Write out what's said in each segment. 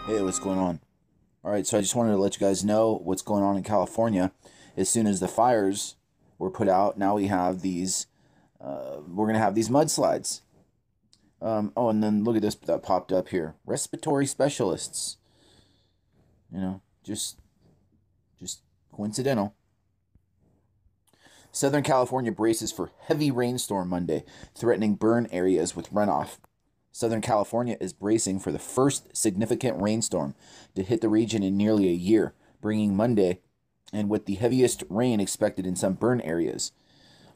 Hey, what's going on? All right, so I just wanted to let you guys know what's going on in California. As soon as the fires were put out, now we have these. We're gonna have these mudslides. Oh, and then look at this that popped up here: respiratory specialists. Just coincidental. Southern California braces for heavy rainstorm Monday, threatening burn areas with runoff. Southern California is bracing for the first significant rainstorm to hit the region in nearly a year, bringing Monday, and with the heaviest rain expected in some burn areas.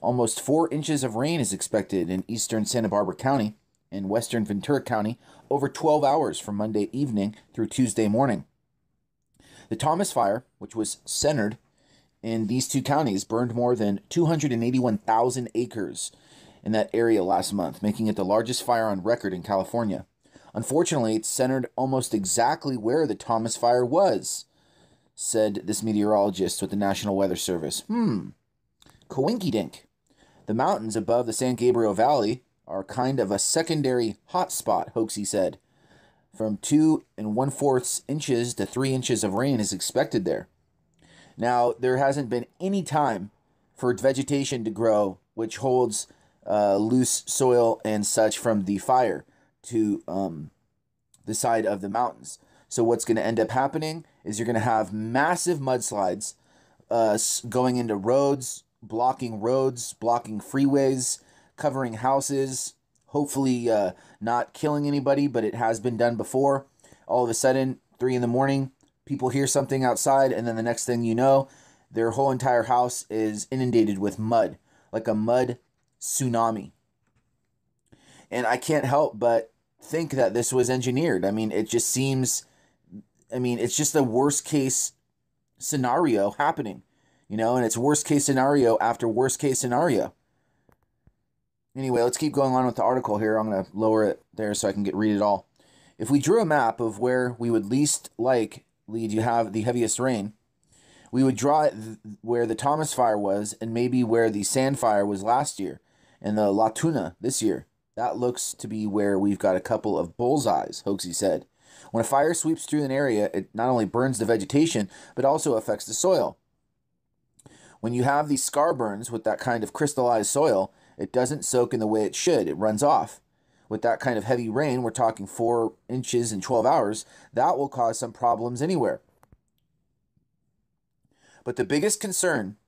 Almost 4 inches of rain is expected in eastern Santa Barbara County and western Ventura County over 12 hours from Monday evening through Tuesday morning. The Thomas Fire, which was centered in these two counties, burned more than 281,000 acres in that area last month, making it the largest fire on record in California. Unfortunately, it's centered almost exactly where the Thomas Fire was, said this meteorologist with the National Weather Service. Coinkydink. The mountains above the San Gabriel Valley are kind of a secondary hotspot, Hoaxie said. From 2 1/4 inches to 3 inches of rain is expected there. Now, there hasn't been any time for vegetation to grow, which holds loose soil and such from the fire to the side of the mountains. So what's going to end up happening is you're going to have massive mudslides going into roads, blocking freeways, covering houses, hopefully not killing anybody, but it has been done before. All of a sudden, 3 in the morning, people hear something outside, and then the next thing you know, their whole entire house is inundated with mud, like a mud tsunami. And I can't help but think that this was engineered. It just seems, it's just the worst case scenario happening, and it's worst case scenario after worst case scenario. Anyway, let's keep going on with the article here. I'm going to lower it there so I can read it all. If we drew a map of where we would least likely to have the heaviest rain, we would draw it where the Thomas Fire was and maybe where the Sand Fire was last year and the La Tuna this year. That looks to be where we've got a couple of bullseyes, Hoaxie said. When a fire sweeps through an area, it not only burns the vegetation, but also affects the soil. When you have these scar burns with that kind of crystallized soil, it doesn't soak in the way it should. It runs off. With that kind of heavy rain, we're talking 4 inches in 12 hours, that will cause some problems anywhere. But the biggest concern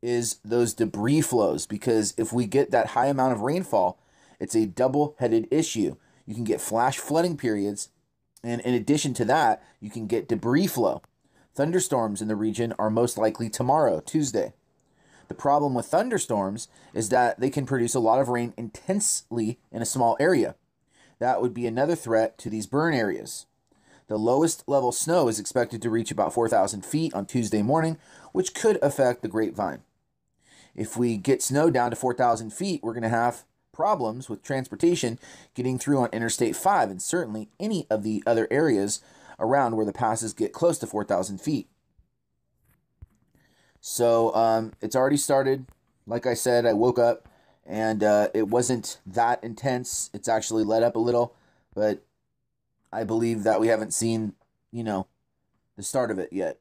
is those debris flows, because if we get that high amount of rainfall, it's a double-headed issue. You can get flash flooding periods, and in addition to that, you can get debris flow. Thunderstorms in the region are most likely tomorrow, Tuesday. The problem with thunderstorms is that they can produce a lot of rain intensely in a small area. That would be another threat to these burn areas. The lowest level snow is expected to reach about 4,000 feet on Tuesday morning, which could affect the grapevine. If we get snow down to 4,000 feet, we're going to have problems with transportation getting through on Interstate 5 and certainly any of the other areas around where the passes get close to 4,000 feet. So it's already started. Like I said, I woke up and it wasn't that intense. It's actually let up a little, but I believe that we haven't seen, the start of it yet.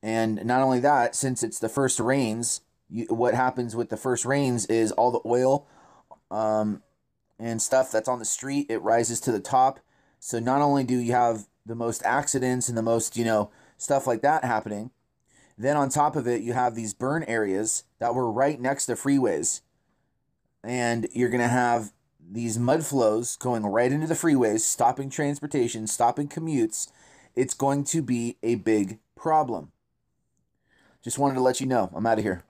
And not only that, since it's the first rains, what happens with the first rains is all the oil and stuff that's on the street, it rises to the top. So not only do you have the most accidents and the most, stuff like that happening, then on top of it, you have these burn areas that were right next to freeways. And you're going to have these mud flows going right into the freeways, stopping transportation, stopping commutes. It's going to be a big problem. Just wanted to let you know. I'm out of here.